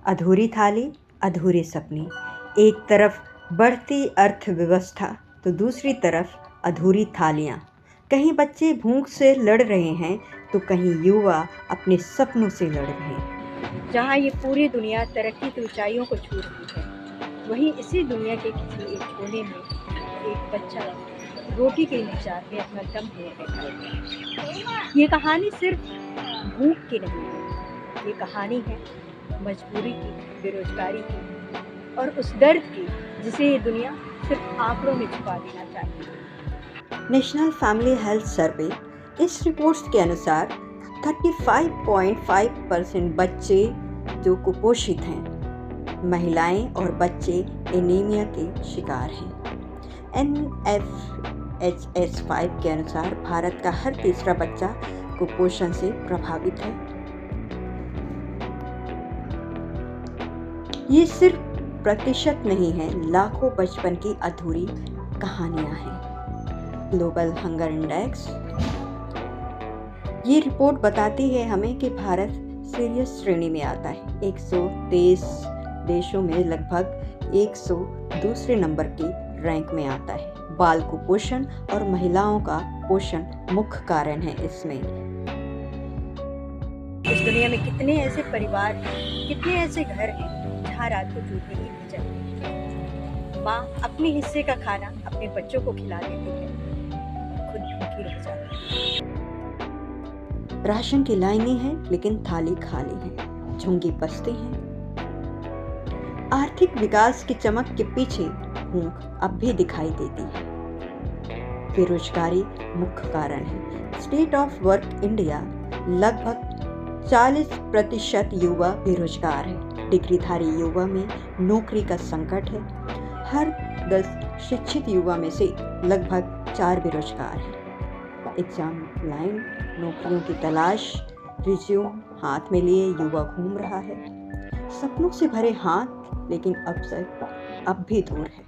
अधूरी थाली, अधूरे सपने। एक तरफ बढ़ती अर्थव्यवस्था तो दूसरी तरफ अधूरी थालियाँ। कहीं बच्चे भूख से लड़ रहे हैं तो कहीं युवा अपने सपनों से लड़ रहे हैं। जहाँ ये पूरी दुनिया तरक्की की ऊंचाइयों को छू रही है, वहीं इसी दुनिया के किसी एक कोने में एक बच्चा रोटी के इंतजार में अपना दम तोड़ बैठा है। ये कहानी सिर्फ भूख की नहीं है, ये कहानी है मजबूरी की, बेरोजगारी की और उस दर्द की जिसे ये दुनिया सिर्फ आंकड़ों में छुपा देना चाहती है। नेशनल फैमिली हेल्थ सर्वे इस रिपोर्ट के अनुसार 35.5% बच्चे जो कुपोषित हैं, महिलाएं और बच्चे एनीमिया के शिकार हैं। NFHS 5 के अनुसार भारत का हर तीसरा बच्चा कुपोषण से प्रभावित है। ये सिर्फ प्रतिशत नहीं है, लाखों बचपन की अधूरी कहानियां हैं। ग्लोबल हंगर इंडेक्स ये रिपोर्ट बताती है हमें कि भारत सीरियस श्रेणी में आता है। 123 देशों में लगभग 100 दूसरे नंबर की रैंक में आता है। बाल कुपोषण और महिलाओं का पोषण मुख्य कारण है इसमें। इस दुनिया में कितने ऐसे परिवार हैं, कितने ऐसे घर हैं जहाँ रात को टूटने की भी चलती। माँ अपने हिस्से का खाना अपने बच्चों को खिला देती है, खुद भूखी रह जाती है। राशन की लाइनें हैं लेकिन थाली खाली है, झुंगी बसते हैं। आर्थिक विकास की चमक के पीछे भूख अब भी दिखाई देती है। बेरोजगारी मुख्य कारण है। स्टेट ऑफ वर्क इंडिया लगभग 40% युवा बेरोजगार है। डिग्रीधारी युवा में नौकरी का संकट है। हर 10 शिक्षित युवा में से लगभग 4 बेरोजगार हैं। एग्जाम लाइन, नौकरियों की तलाश, रिज्यूम हाथ में लिए युवा घूम रहा है। सपनों से भरे हाथ, लेकिन अवसर अब भी दूर है।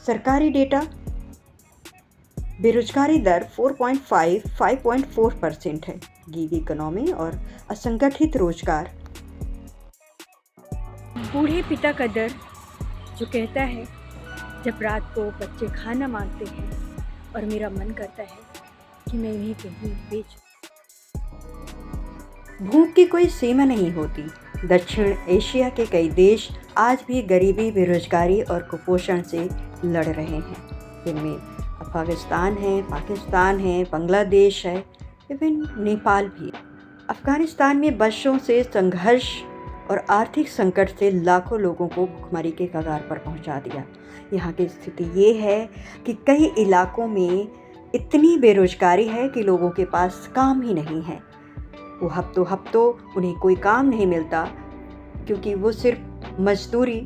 सरकारी डेटा, बेरोजगारी दर 5.4% है। गीग इकोनॉमी और असंगठित रोजगार। बूढ़े पिता का दर्द जो कहता है, जब रात को बच्चे खाना मांगते हैं और मेरा मन करता है कि मैं इन्हें कहीं बेच। भूख की कोई सीमा नहीं होती। दक्षिण एशिया के कई देश आज भी गरीबी, बेरोजगारी और कुपोषण से लड़ रहे हैं। जिनमें अफगानिस्तान है, पाकिस्तान है, बांग्लादेश है, इवन नेपाल भी। अफगानिस्तान में वर्षों से संघर्ष और आर्थिक संकट से लाखों लोगों को भुखमरी के कगार पर पहुंचा दिया। यहाँ की स्थिति ये है कि कई इलाकों में इतनी बेरोजगारी है कि लोगों के पास काम ही नहीं है। वो हफ्तों उन्हें कोई काम नहीं मिलता, क्योंकि वो सिर्फ मजदूरी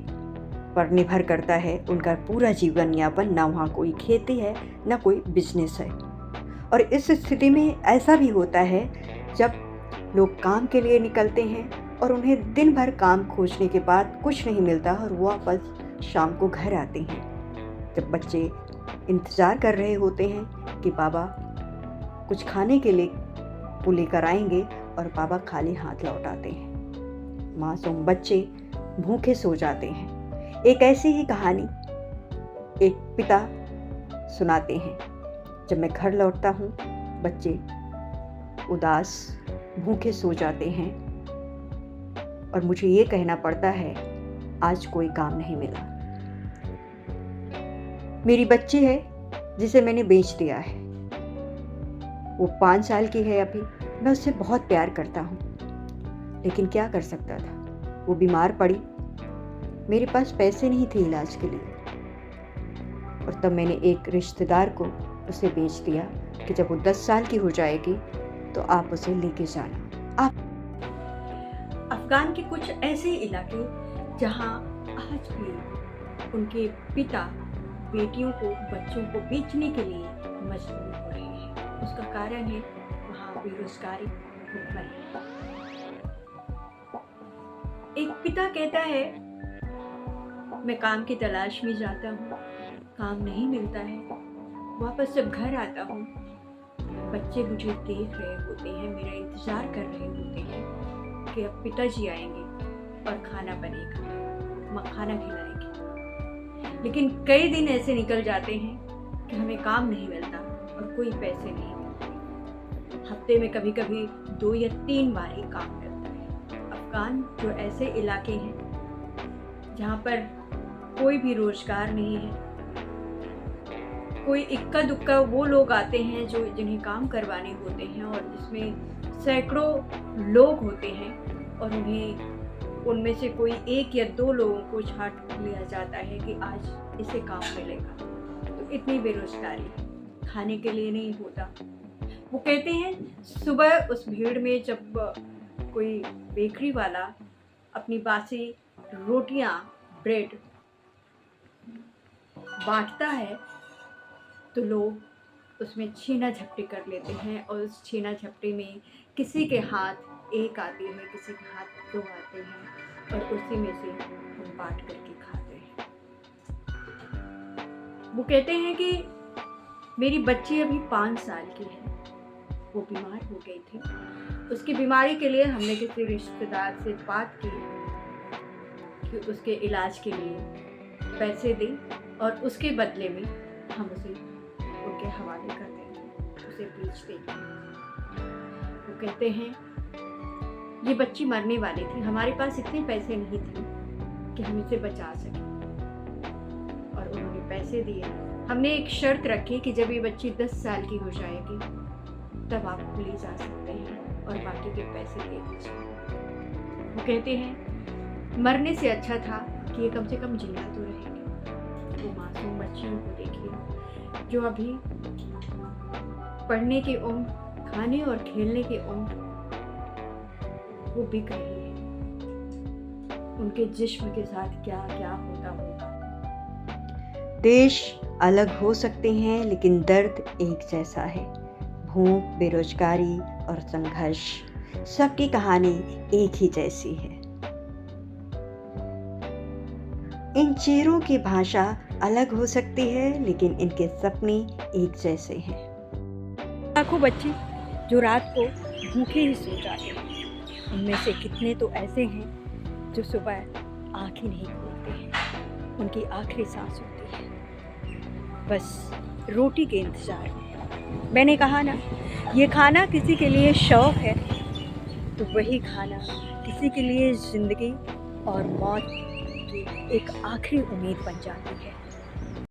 पर निर्भर करता है। उनका पूरा जीवन यापन, ना वहाँ कोई खेती है ना कोई बिजनेस है। और इस स्थिति में ऐसा भी होता है जब लोग काम के लिए निकलते हैं और उन्हें दिन भर काम खोजने के बाद कुछ नहीं मिलता और वो वापस शाम को घर आते हैं। जब बच्चे इंतज़ार कर रहे होते हैं कि बाबा कुछ खाने के लिए वो लेकर आएंगे और बाबा खाली हाथ लौट आते हैं। मासूम बच्चे भूखे सो जाते हैं। एक ऐसी ही कहानी एक पिता सुनाते हैं। जब मैं घर लौटता हूँ, बच्चे उदास भूखे सो जाते हैं और मुझे ये कहना पड़ता है, आज कोई काम नहीं मिला। मेरी बच्ची है जिसे मैंने बेच दिया है। वो 5 साल की है अभी। मैं उससे बहुत प्यार करता हूँ, लेकिन क्या कर सकता था। वो बीमार पड़ी, मेरे पास पैसे नहीं थे इलाज के लिए, और तब मैंने एक रिश्तेदार को उसे बेच दिया कि जब वो 10 साल की हो जाएगी तो आप उसे लेके जाना। अफगान के कुछ ऐसे इलाके जहां आज भी उनके पिता बेटियों को, बच्चों को बेचने के लिए मजबूर हो रहे हैं। उसका कारण है वहाँ बेरोजगारी, भुखमरी। एक पिता कहता है, मैं काम की तलाश में जाता हूँ, काम नहीं मिलता है, वापस जब घर आता हूँ, बच्चे मुझे देख रहे होते हैं, मेरा इंतजार कर रहे होते हैं कि अब पिताजी आएंगे, और खाना बनेगा, खाना खिलाएंगे। लेकिन कई दिन ऐसे निकल जाते हैं कि हमें काम नहीं मिलता और कोई पैसे नहीं मिलते। हफ्ते में कभी कभी 2 या 3 बार ही काम मिलता है। अफगान जो ऐसे इलाके हैं जहाँ पर कोई भी रोजगार नहीं है, कोई इक्का दुक्का वो लोग आते हैं जो जिन्हें काम करवाने होते हैं और जिसमें सैकड़ों लोग होते हैं और उनमें से कोई 1 या 2 लोगों को छांट लिया जाता है कि आज इसे काम मिलेगा। तो इतनी बेरोजगारी खाने के लिए नहीं होता। वो कहते हैं सुबह उस भीड़ में जब कोई बेकरी वाला अपनी बासी रोटियां, ब्रेड बांटता है तो लोग उसमें छीना झपटी कर लेते हैं और उस छीना झपटी में किसी के हाथ 1 आती है, किसी के हाथ 2 आते हैं और उसी में से हम बांट करके खाते हैं। वो कहते हैं कि मेरी बच्ची अभी 5 साल की है, वो बीमार हो गई थी। उसकी बीमारी के लिए हमने किसी रिश्तेदार से बात की कि उसके इलाज के लिए पैसे दें और उसके बदले में हम उसे उनके हवाले कर देंगे, उसे बेच देंगे। वो कहते हैं ये बच्ची मरने वाली थी, हमारे पास इतने पैसे नहीं थे कि हम इसे बचा सकें और उन्होंने पैसे दिए। हमने एक शर्त रखी कि जब ये बच्ची 10 साल की हो जाएगी तब आप ले जा सकते हैं और बाकी के पैसे दे दीजिए। वो कहते हैं मरने से अच्छा था कि ये कम से कम जिंदा तो रहेंगे। वो मासूम बच्चियों को देखिए जो अभी पढ़ने की उम्र, खाने और खेलने की उम्र वो बिक रही है। उनके जिस्म के साथ क्या क्या होता होगा। देश अलग हो सकते हैं लेकिन दर्द एक जैसा है। भूख, बेरोजगारी और संघर्ष, सबकी कहानी एक ही जैसी है। इन चेहरों की भाषा अलग हो सकती है लेकिन इनके सपने एक जैसे हैं। लाखों बच्चे जो रात को भूखे ही सो जाते हैं, उनमें से कितने तो ऐसे हैं जो सुबह आँख ही नहीं खोलते हैं, उनकी आखिरी सांस होती है बस रोटी के इंतजार में। मैंने कहा ना, ये खाना किसी के लिए शौक है तो वही खाना किसी के लिए ज़िंदगी और मौत की एक आखिरी उम्मीद बन जाती है।